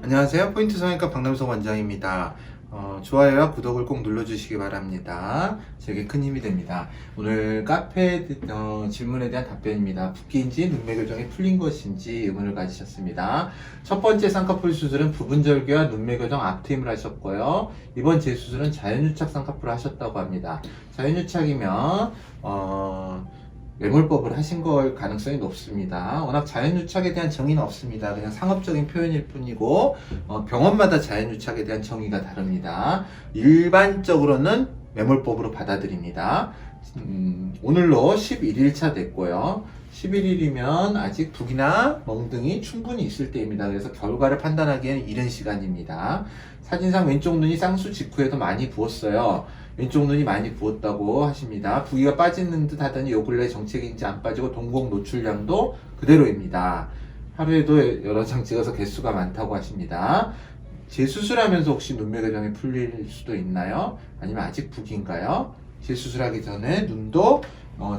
안녕하세요. 포인트 성형외과 박남석 원장입니다. 좋아요와 구독을 꼭 눌러주시기 바랍니다. 제게 큰 힘이 됩니다. 오늘 카페 질문에 대한 답변입니다. 붓기인지 눈매 교정이 풀린 것인지 의문을 가지셨습니다. 첫 번째 쌍꺼풀 수술은 부분절개와 눈매 교정 앞트임을 하셨고요. 이번 재수술은 자연유착 쌍꺼풀을 하셨다고 합니다. 자연유착이면 매몰법을 하신 걸 가능성이 높습니다. 워낙 자연유착에 대한 정의는 없습니다. 그냥 상업적인 표현일 뿐이고 병원마다 자연유착에 대한 정의가 다릅니다. 일반적으로는 매몰법으로 받아들입니다. 오늘로 11일차 됐고요. 11일이면 아직 붓기나 멍등이 충분히 있을 때입니다. 그래서 결과를 판단하기에는 이른 시간입니다. 사진상 왼쪽 눈이 쌍수 직후에도 많이 부었어요. 왼쪽 눈이 많이 부었다고 하십니다. 붓기가 빠지는 듯 하더니 요 근래 정체기인지 안 빠지고 동공 노출량도 그대로입니다. 하루에도 여러 장 찍어서 개수가 많다고 하십니다. 재수술하면서 혹시 눈매 교정이 풀릴 수도 있나요? 아니면 아직 붓기인가요? 재수술하기 전에 눈도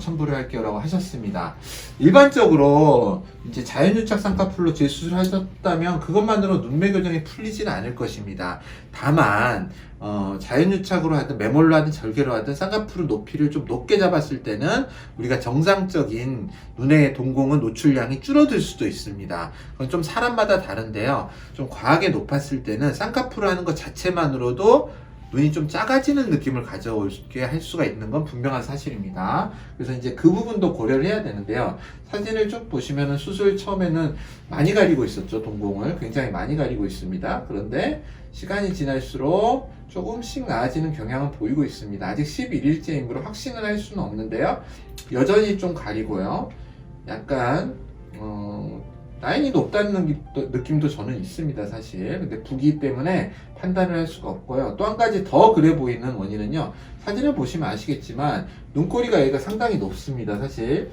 첨부를 할게요 라고 하셨습니다. 일반적으로 이제 자연유착 쌍꺼풀로 재수술을 하셨다면 그것만으로 눈매 교정이 풀리지는 않을 것입니다. 다만 자연유착으로 하든 매몰로 하든 절개로 하든 쌍꺼풀 높이를 좀 높게 잡았을 때는 우리가 정상적인 눈의 동공은 노출량이 줄어들 수도 있습니다. 그건 좀 사람마다 다른데요. 좀 과하게 높았을 때는 쌍꺼풀을 하는 것 자체만으로도 눈이 좀 작아지는 느낌을 가져오게 할 수가 있는 건 분명한 사실입니다. 그래서 이제 그 부분도 고려를 해야 되는데요. 사진을 쭉 보시면은 수술 처음에는 많이 가리고 있었죠. 동공을 굉장히 많이 가리고 있습니다. 그런데 시간이 지날수록 조금씩 나아지는 경향은 보이고 있습니다. 아직 11일째이므로 확신을 할 수는 없는데요. 여전히 좀 가리고요. 약간 라인이 높다는 느낌도 저는 있습니다, 사실. 근데 붓기 때문에 판단을 할 수가 없고요. 또 한 가지 더 그래 보이는 원인은요. 사진을 보시면 아시겠지만 눈꼬리가 여기가 상당히 높습니다, 사실.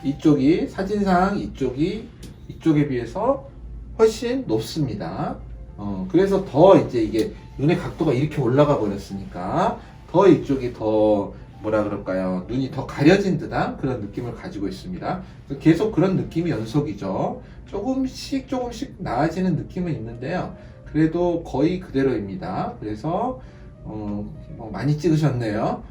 이쪽이 사진상 이쪽에 비해서 훨씬 높습니다. 그래서 더 이제 이게 눈의 각도가 이렇게 올라가 버렸으니까 더 이쪽이 더 뭐라 그럴까요? 눈이 더 가려진 듯한 그런 느낌을 가지고 있습니다. 계속 그런 느낌이 연속이죠. 조금씩 나아지는 느낌은 있는데요. 그래도 거의 그대로입니다. 그래서 많이 찍으셨네요.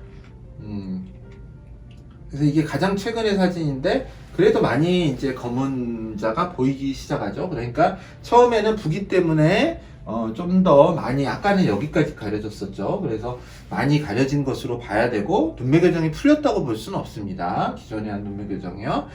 그래서 이게 가장 최근의 사진인데 그래도 많이 이제 검은 자가 보이기 시작하죠. 그러니까 처음에는 붓기 때문에 좀 더 많이 아까는 여기까지 가려졌었죠. 그래서 많이 가려진 것으로 봐야 되고 눈매 교정이 풀렸다고 볼 수는 없습니다. 기존에 한 눈매 교정이요.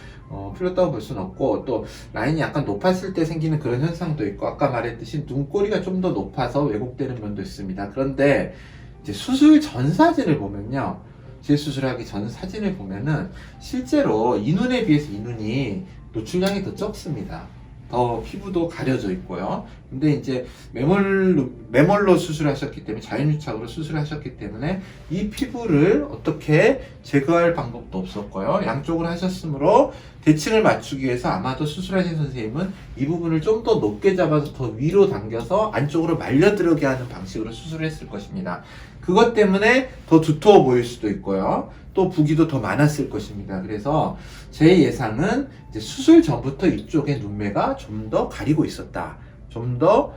풀렸다고 볼 수는 없고 또 라인이 약간 높았을 때 생기는 그런 현상도 있고 아까 말했듯이 눈꼬리가 좀 더 높아서 왜곡되는 면도 있습니다. 그런데 이제 수술 전 사진을 보면요. 재수술하기 전 사진을 보면은 실제로 이 눈에 비해서 이 눈이 노출량이 더 적습니다. 더 피부도 가려져 있고요. 근데 이제 매몰로 수술하셨기 때문에 자연유착으로 수술하셨기 때문에 이 피부를 어떻게 제거할 방법도 없었고요. 양쪽을 하셨으므로 대칭을 맞추기 위해서 아마도 수술하신 선생님은 이 부분을 좀 더 높게 잡아서 더 위로 당겨서 안쪽으로 말려 들어게 하는 방식으로 수술을 했을 것입니다. 그것 때문에 더 두터워 보일 수도 있고요. 또 붓기도 더 많았을 것입니다. 그래서 제 예상은 이제 수술 전부터 이쪽에 눈매가 좀 더 가리고 있었다. 좀 더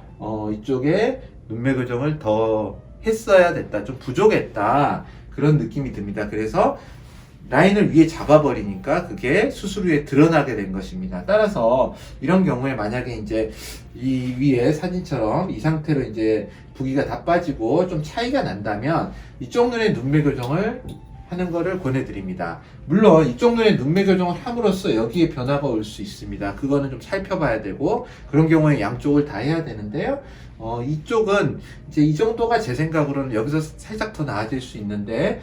이쪽에 눈매 교정을 더 했어야 됐다. 좀 부족했다. 그런 느낌이 듭니다. 그래서 라인을 위에 잡아버리니까 그게 수술 후에 드러나게 된 것입니다. 따라서 이런 경우에 만약에 이제 이 위에 사진처럼 이 상태로 이제 붓기가 다 빠지고 좀 차이가 난다면 이쪽 눈의 눈매 교정을 하는 거를 권해드립니다. 물론 이쪽 눈에 눈매 교정을 함으로써 여기에 변화가 올 수 있습니다. 그거는 좀 살펴봐야 되고 그런 경우에 양쪽을 다 해야 되는데요. 이쪽은 이제 이 정도가 제 생각으로는 여기서 살짝 더 나아질 수 있는데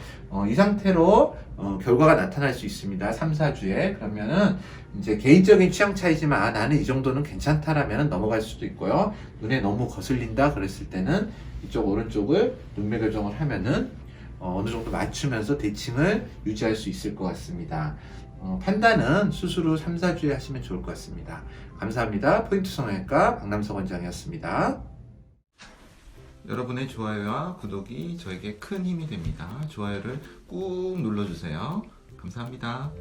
이 상태로 결과가 나타날 수 있습니다. 3, 4주에 그러면은 이제 개인적인 취향 차이지만 나는 이 정도는 괜찮다라면 넘어갈 수도 있고요. 눈에 너무 거슬린다 그랬을 때는 이쪽 오른쪽을 눈매 교정을 하면은 어느 정도 맞추면서 대칭을 유지할 수 있을 것 같습니다. 판단은 수술 후 3, 4주에 하시면 좋을 것 같습니다. 감사합니다. 포인트 성형외과 박남석 원장이었습니다. 여러분의 좋아요와 구독이 저에게 큰 힘이 됩니다. 좋아요를 꾹 눌러주세요. 감사합니다.